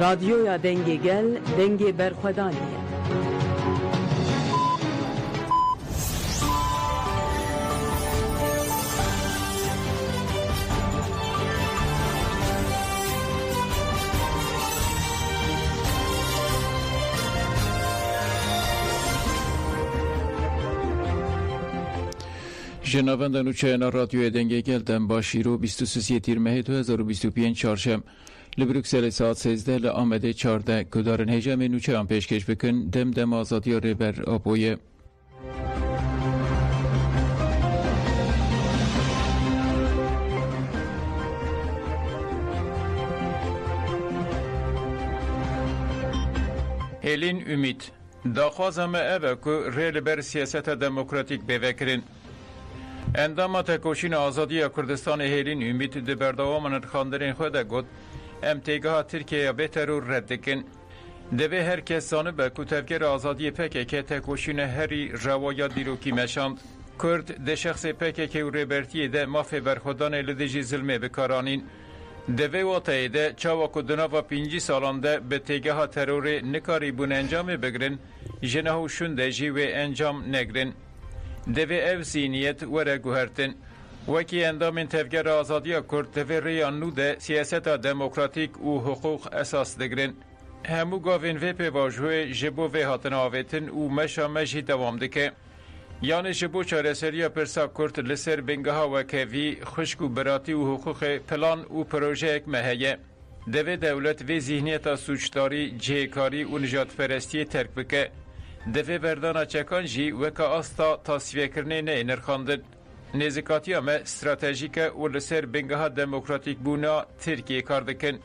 رادیویا دنگی گل دنگی برخودانیه. جنابندان و چهنا رادیو دنگی گلدن باشی رو 23 تیر ماه 2025 چهارشنبه لبروکسل ساعت 13 لآمده 14 کدارن هجم نوچه هم پیشکش بکن دم آزادی رو بر آبویه. هلین امید داخوازم اوه که ریل بر سیاست دموکراتیک بوکرین. اندام تکوشین آزادی کردستان هلین امید ده بردوامن خاندرین خود گود امتیگاه ترکیه بهتر و رد کن. دوی هر کس زانه به کتفگر آزادی پکک تکوشین هری روایات دیروکی مشاند. کرد ده شخص پکک و ریبرتی ده مافی برخودان لدجی ظلمه بکارانین. دوی واته ده چاوا کدنا و 5 سالان ده به تیگاه ترور نکاری بون انجام بگرن جنهو شنده جیوه انجام نگرن. دوی او زینیت وره گوهرتن. وکی اندام تفگر آزادی کرد دوی ریان نو ده سیاست دموکراتیک و حقوق اساس دگرن. همو گاوین وی پیواجوه جبو وی هاتن آویتن و مشا مجی دوام دکه. یعنی جبو چارسریا پرسا کرد لسر بنگها وکوی خشکو براتی و حقوق پلان و پروژه اک مهیه. دوی دولت وی ذهنیت سوچداری، جهکاری و نجات پرستی ترک بکه. دوی بردانا چکان جی وکا آستا تصفیه کرنه نه نرخاندن. نزکاتی همه استراتژیک و لسر بنگها دموکراتیک بونا ترکیه کار دکن.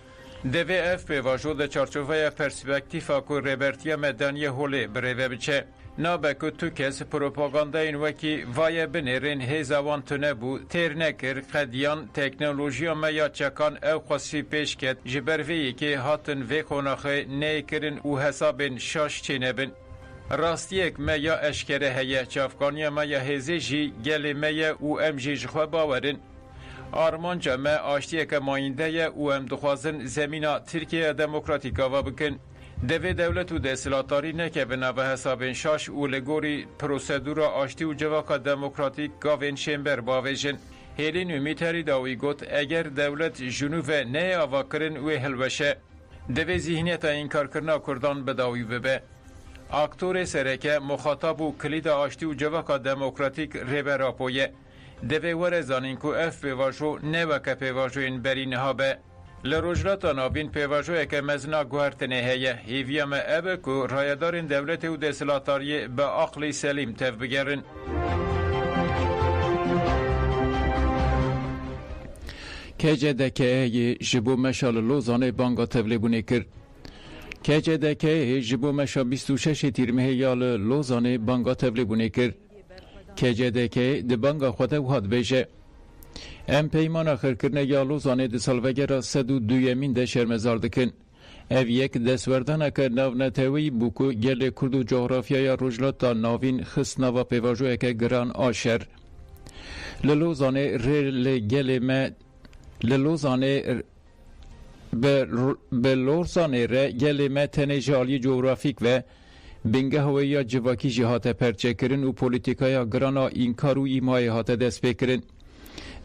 دوی اف پیواجو ده چارچوفه پرسپکتیفا که ریبرتی مدنی هوله بریوه بچه. نابه که تو کس پروپاگانده این وکی وای بنیرین هیزوان تونه بو تیر نکر قدیان تکنولوژی ما یا چکان او خاصی پیش کد جبرویی که هاتن وی خوناخه نیکرن و حسابن شاش چینه بن. راستیک ما یا اشکره هیه چافکانی ما یا هزی جی گلی ما یا او ام جیج خواه باورن. آرمانجا ما آشتیه که ماینده یا او ام دخوازن زمینا ترکیه دموکراتیکا و بکن. دوی دولت و دستلاتاری نکه به نوه حسابین شاش و لگوری پروسیدورا آشتی و جواکا دموکراتیک گاوین شنبر باویجن. هیلین امیتری داوی گوت اگر دولت جنوب نه آوا کرن و هلوشه دوی ذهنیت این کار کرنا کردان بداوی ببه. اکتور سرکه مخاطب و کلید آشتی و جواکا دموکراتیک ریبر آپویه. دوی ورزانین که اف پیواجو نوکه پیواجو این برین ها به. لروجرات نابین پیواجو که مزنا گوهرتنه هیه هیویم ابه که رایدارین دولت و دستلاتاری به عقلی سلیم تف بگرن. کجه دکه جبو مشال لوزانه بانگا تبلیبونه کرد. کجه دکه جبو مشال 26 تیر مهیال لوزانه بانگا تبلیبونه کرد. کجه دکه ده بانگا خود وحاد بیشه. ام پیمان آخر کرنه یا لوزانه ده سالوگر 102 یمین ده شرمزار دکن. او یک دستوردن که ناو نتوی بوکو گل کرد و جغرافیای روجلات تا ناوین خست نوا پیواجوه که گران آشر. للوزانه ریل گل ما للوزانه به لورزانه ره گل ما تنه جالی جغرافیک و بنگه هوی یا جواکی جهات پرچه کرن و پولیتیکای گرانا این کار و ایمای هات دست بکرن.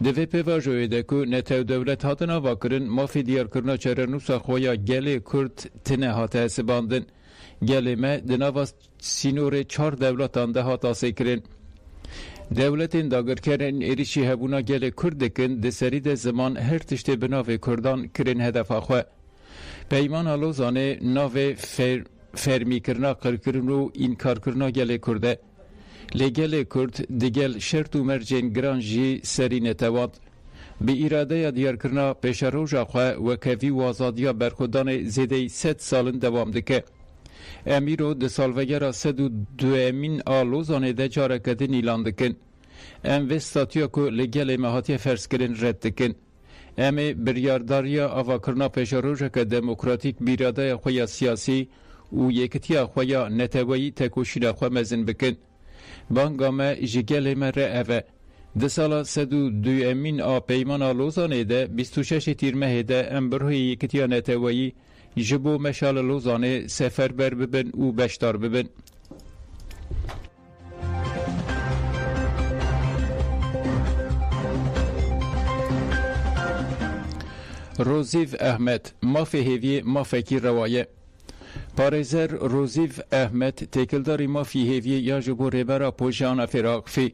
دوی پیواجوه ده که نتو دولت هاتنا واکرن مافی دیار کرنا چرنوسا خویا گل کرد تنه هات حسباندن. گل ما دناوا سینور 4 دولتان ده هات آسی کرن. دولتین داگر کرن ایریشی هبونا گل کرد کن ده سری ده زمان هر تشت بناوی کردان کرن هدف آخواه. پیمان آلوزانه ناوی فرمی کرنا قرکرن و اینکار کرنا گل کرده. لگل کرد دیگل شرط و مرجین گرانجی سری نتواد. به اراده دیار کرنا پیش روژ آخواه و کوی و آزادیا برخودان زیده 100 سالن دوام دکه. امیرو ده سالوگر 102 امین آلوزانه ده جارکدن ایلان دکن. ام وستاتیا که لگل مهاتی فرس کرن رد دکن. ام بریارداریا آوا کرنا پیش روژ که دموکراتیک بیراده خویا سیاسی و یکتیا خویا نتوایی تکوشین خواه مزن بکن. بانگامه جگل مره اوه. ده سالا 102 امین پیمان لوزانه ده 26 تیر مه ده امبروه یکتیا نتوایی جبو مشال لوزانه سفربر ببن و بشدار ببن. روزیف احمد مافی هیوی مافکی روایه پارێزەر روزیف احمد تێکلداری مافی هێویە یا ji bo rêbera pojana Firaqfê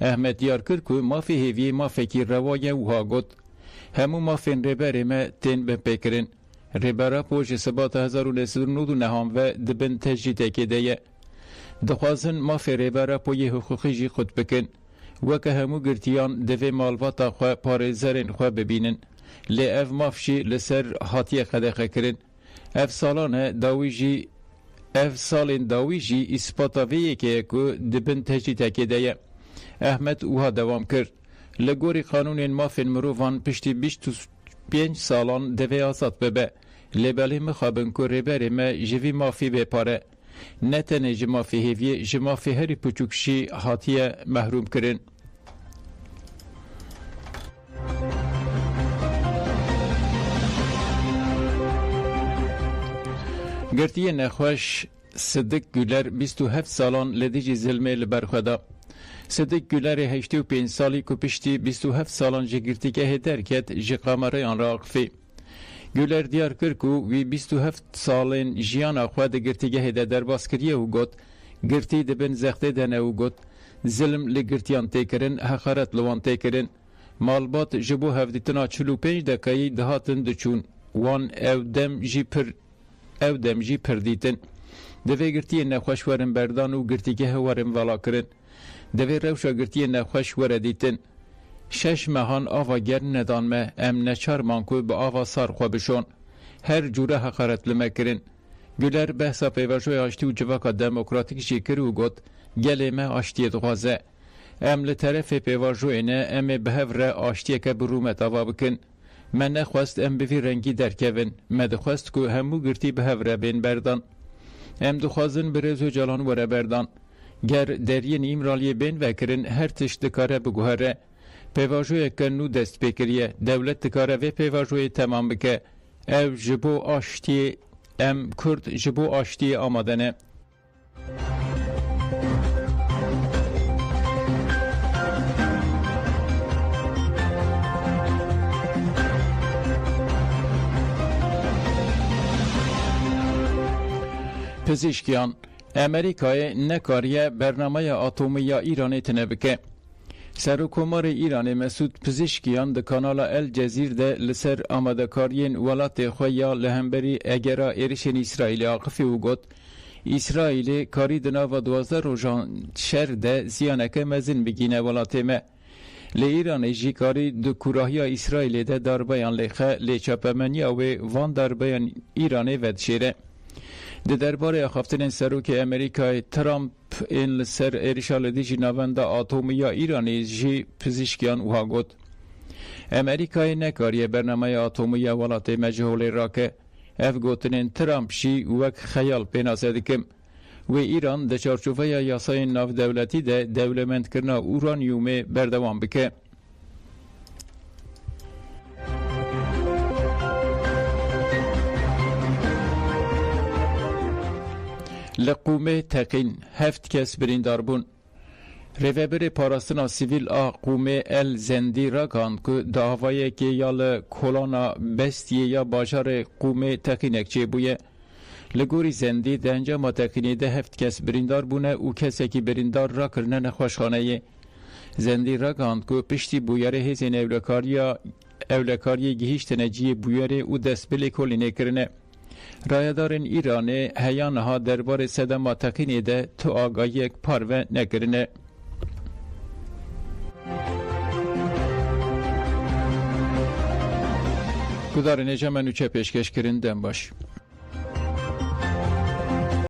Ehmed diyar kir ku mafê hêviyê mafekî rewaye wiha got hemû mafên rêberê me tên bin pêkirin rêbera poj ji sibata 1999 ve dibin tecrîtekê de ye dixwazin mafê rêbera poyê hiqûqî jî xut bikin weke hemû girtiyan divê malbata xwe parêzerên xwe bibînin lê ev maf jî li ser hatiye qedexekirin ev salane dawî jî ev salên dawî jî îspata vê yekê ku dibin tecrîtekê de ye Ehmed wiha dewam kir li gorî qanûnên mafên mirovan piştî 25 salan divê azad bibe lêbelê mixabin ku rêberê me ji vî mafî bêpare ne tenê ji mafê hêviyê ji mafê herî piçûk jî hatiye mehrûm kirin. Girtiye nexweş Sidik Güler 27 salan li dijî zilmê li ber xwe da. Sidik Gülerê 85 salî ku piştî 27 salan ji girtîgehê derket ji kamereyan re axivî. Güler diyar kir ku wî 27 salên jiyana xwe di girtîgehê de derbas kiriye û got girtî dibin zextê de ne û got zilim li girtiyan têkirin heqaret li wan têkirin malbat ji bo hevdîtina 45 dekayî dihatin diçûn wan ew dem jî pir dîtin divê girtiyên nexweş werin berdan û girtîgehê werin velakirin divê rewşa girtiyên nexweş were dîtin 6 mehan ava germ nedan me em neçarman ku bi ava sar xwe bişon her cûre heqaret li me kirin Güler behsa pêvajoya aştî û civaka demokratîk jî kir û got gelê me aştiyê dixwaze em li terefê pêvajoyê ne em ê bi hev re aştiyeke bi rûmet ava bikin me nexwest em bi vî rengî derkevin me dixwest ku hemû girtî bi hev re bên berdan em dixwazin bi rêz Öcalan were berdan ger deriyên îmraliyê bên vekirin her tişt dikare biguhere pêvajoyeke nû dest pê kiriye dewlet dikare vê pêvajoyê temam bike ev ji bo aştiyê em Kurd ji bo aştiyê amade ne. Pizîşkiyan Amerîkayê nekariye bernameya atomî ya Îranê tune bike. Serokkomarê Îranê Mesûd Pizîşkiyan di kanala El Cezîr de li ser amadekariyên welatê xwe ya li hemberî egera êrişên İsraîlê axivî û got İsraîlê karî di nava 12 rojan şer de ziyaneke mezin bigîne welatê me. Li Îranê jî karî di kurahiya İsraîlê de darbeyan lêxe lê çapemeniya wê van darbeyan Îranê vedişêre. Di derbarê axaftinên serokê Amerîkayê Trump ên li ser êrişa li dijî navenda atomî ya Îranê jî pizîşkiyan wiha got Amerîkayê nekariye bernameya atomî ya welatê me ji holê rake ev gotinên Trump jî wek xeyal pênase dikim wê Îran di çarçoveya yasayên navdewletî de dewlemendkirina uranyumê berdewam bike. Li Qûmê teqîn heft kes birîndar bûn. Rêveberê parastina sivîl a Qûmê El Zendî ragan ku di avayekê ya li kolana bestiyê ya bajarê Qûmê teqînek çêbûye. Li gorî Zendî di encama teqînê de heft kes birîndar bûne û kesekî birîndar rakirine nexweşxaneyê. Zendî ragan ku piştî bûyerê hêzên ewlekariyê gihîştine ciyê bûyerê û destpêlê kolînê kirine. Rayedarên Îranê heya niha derbarê sedema teqînê de tu agahiyek parve nekirine. Gudarên êca me nûçe pêşkêşkirin dem baş.